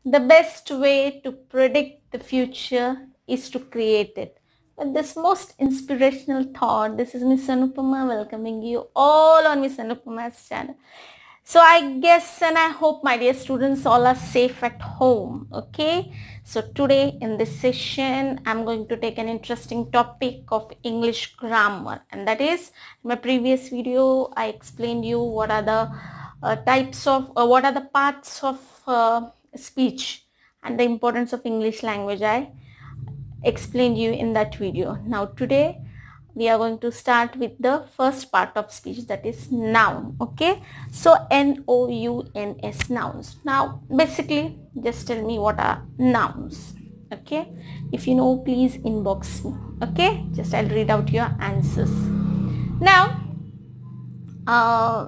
The best way to predict the future is to create it. With this most inspirational thought, this is Miss Anupama welcoming you all on Miss Anupama's channel. So I guess and I hope my dear students all are safe at home. Okay. So today in this session, I'm going to take an interesting topic of English grammar, and that is in my previous video, I explained you what are the what are the parts of speech and the importance of English language. I explained you in that video. Now today we are going to start with the first part of speech, that is noun. Okay, so nouns, nouns. Now basically just tell me what are nouns. Okay, if you know please inbox me. Okay, just I'll read out your answers. Now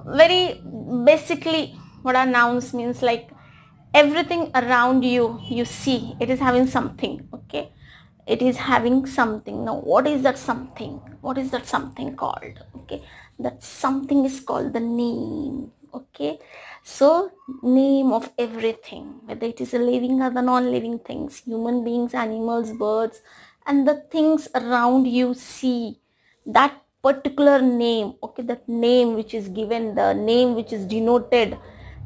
very basically what are nouns means, like everything around you, you see it is having something. Okay, it is having something. Now what is that something? What is that something called? Okay, that something is called the name. Okay, so name of everything, whether it is a living or the non-living things, human beings, animals, birds, and the things around you see that particular name. Okay, that name which is given, the name which is denoted,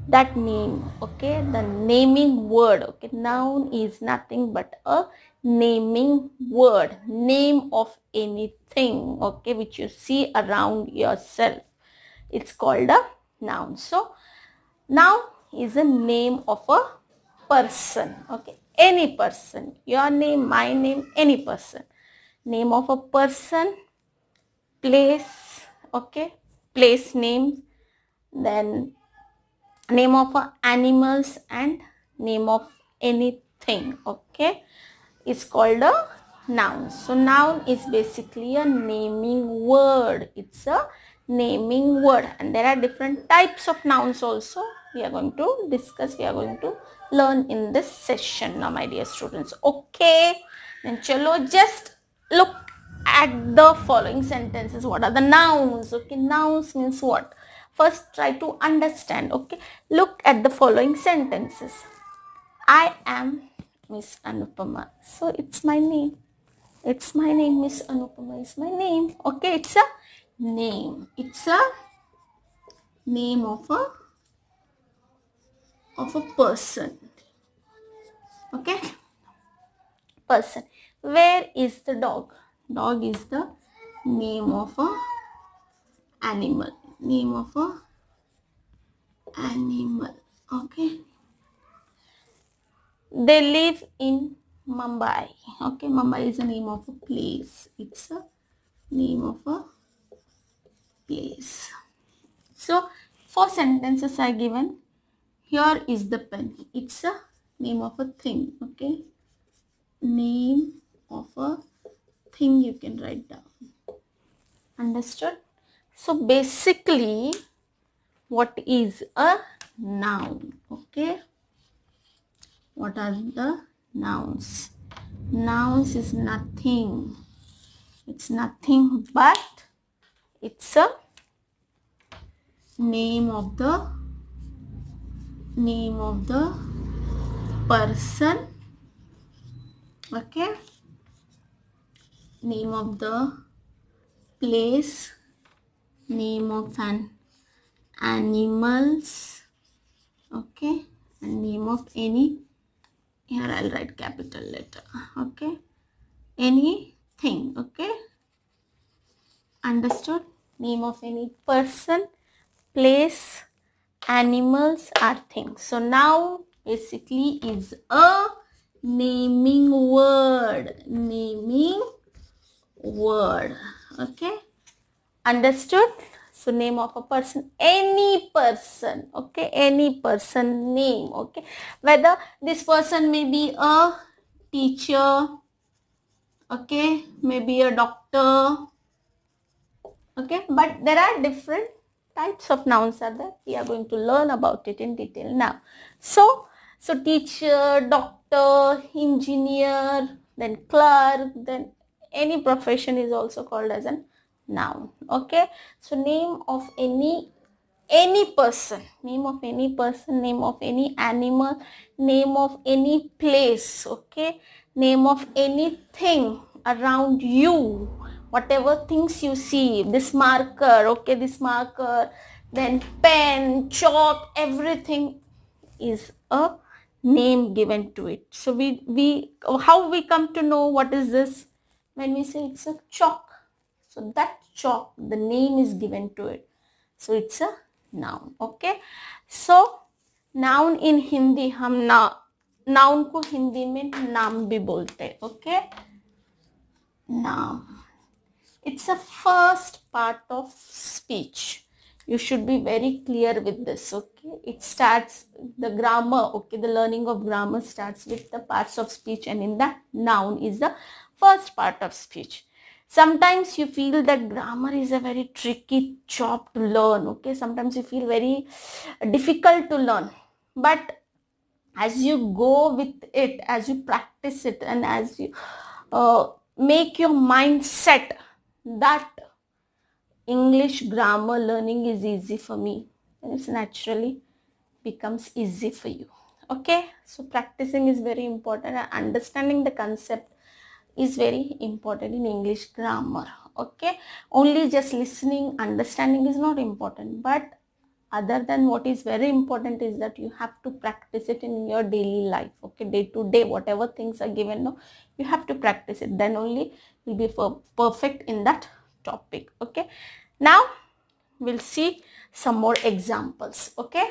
that name. Okay, the naming word. Okay, noun is nothing but a naming word, name of anything, okay, which you see around yourself, it's called a noun. So noun is a name of a person. Okay, any person, your name, my name, any person, name of a person, place. Okay, place name, then name of animals, and name of anything. Okay, is called a noun. So noun is basically a naming word. It's a naming word, and there are different types of nouns also. We are going to discuss, we are going to learn in this session now, my dear students. Okay, then chalo, just look at the following sentences. What are the nouns? Okay, nouns means what? First try to understand. Okay, look at the following sentences. I am Miss Anupama. So it's my name. It's my name. Miss Anupama is my name. Okay, it's a name. It's a name of a person. Okay, person. Where is the dog? Dog is the name of a animal. Name of a animal. Okay. They live in Mumbai. Okay, Mumbai is the name of a place. It's a name of a place. So, 4 sentences are given. Here is the pen. It's a name of a thing. Okay, name of a thing you can write down. Understood? So, basically, what is a noun? Okay, what are the nouns? Nouns is nothing. It's nothing but it's a name of the person. Okay, name of the place, name of an animals. Okay, and name of any, here I'll write capital letter. Okay, anything. Okay, understood? Name of any person, place, animals, or things. So now basically is a naming word. Naming word. Okay, understood? So name of a person, any person. Okay, any person name. Okay, whether this person may be a teacher, okay, maybe a doctor. Okay, but there are different types of nouns are there. We are going to learn about it in detail now. So teacher, doctor, engineer, then clerk, then any profession is also called as a noun. Okay, so name of any any person, name of any person, name of any animal, name of any place, okay, name of anything around you, whatever things you see, this marker, okay, this marker, then pen, chalk, everything is a name given to it. So we how we come to know what is this? When we say it's a chalk, so that chalk, the name is given to it, so it's a noun. Okay, so noun in Hindi हम noun को हिंदी में नाम भी बोलते हैं. Okay, noun, it's a first part of speech. You should be very clear with this. Okay, it starts the grammar. Okay, the learning of grammar starts with the parts of speech, and in that, noun is the first part of speech. Sometimes you feel that grammar is a very tricky job to learn. Okay, sometimes you feel very difficult to learn, but as you go with it, as you practice it, and as you make your mind set that English grammar learning is easy for me, and it's naturally becomes easy for you. Okay, so practicing is very important, and understanding the concept is very important in English grammar. Okay, only just listening, understanding is not important, but other than what is very important is that you have to practice it in your daily life. Okay, day to day, whatever things are given, no, you have to practice it, then only you'll be perfect in that topic. Okay, now we'll see some more examples. Okay,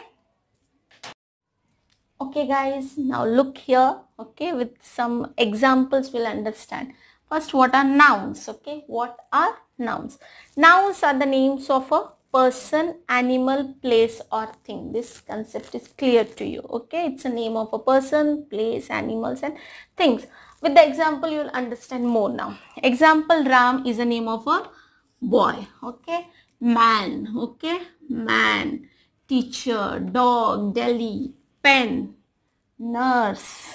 guys, now look here. Okay, with some examples we'll understand. First, what are nouns? Okay, what are nouns? Nouns are the names of a person, animal, place or thing. This concept is clear to you. Okay, it's a name of a person, place, animals and things. With the example, you'll understand more now. Example, Ram is a name of a boy. Okay, man. Okay, man. Teacher, dog, Delhi, pen, nurse,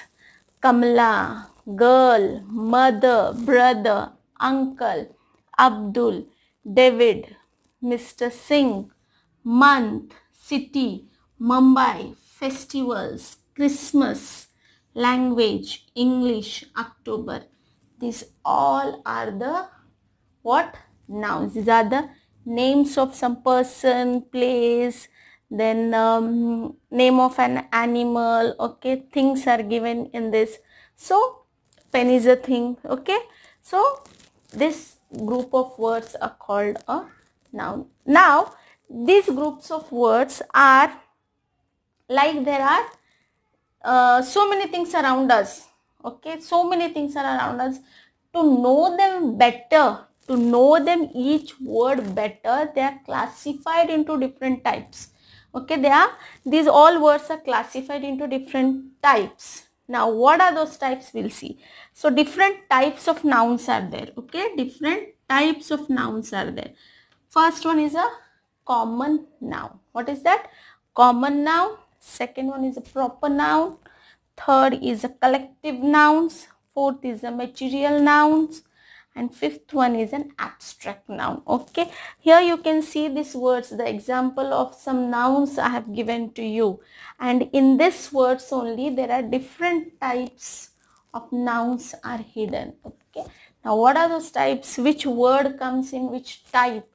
Kamla, girl, mother, brother, uncle, Abdul, David, Mr. Singh, month, city, Mumbai, festivals, Christmas, language, English, October. These all are the what? Nouns. These are the names of some person, place, then name of an animal. Okay, things are given in this. So pen is a thing. Okay, so this group of words are called a noun. Now these groups of words are like there are so many things around us. Okay, so many things are around us. To know them better, to know them each word better, they are classified into different types. Okay, these all words are classified into different types. Now what are those types? We'll see. So different types of nouns are there. Okay, different types of nouns are there. First one is a common noun. What is that? Common noun. Second one is a proper noun. Third is a collective nouns. Fourth is a material nouns. And fifth one is an abstract noun. Okay, here you can see these words, the example of some nouns I have given to you, and in this words only there are different types of nouns are hidden. Okay, now what are those types, which word comes in which type,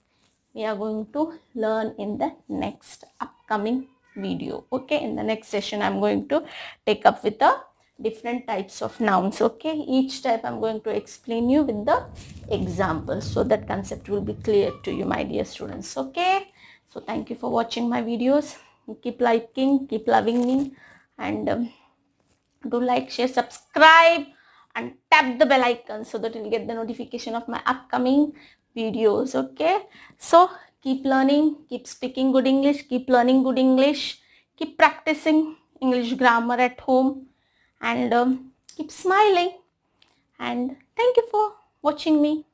we are going to learn in the next upcoming video. Okay, in the next session I'm going to take up with the different types of nouns. Okay, each type I'm going to explain you with the examples, so that concept will be clear to you, my dear students. Okay, so thank you for watching my videos. Keep liking, keep loving me, and do like, share, subscribe and tap the bell icon so that you'll get the notification of my upcoming videos. Okay, so keep learning, keep speaking good English, keep learning good English, keep practicing English grammar at home, and keep smiling, and thank you for watching me.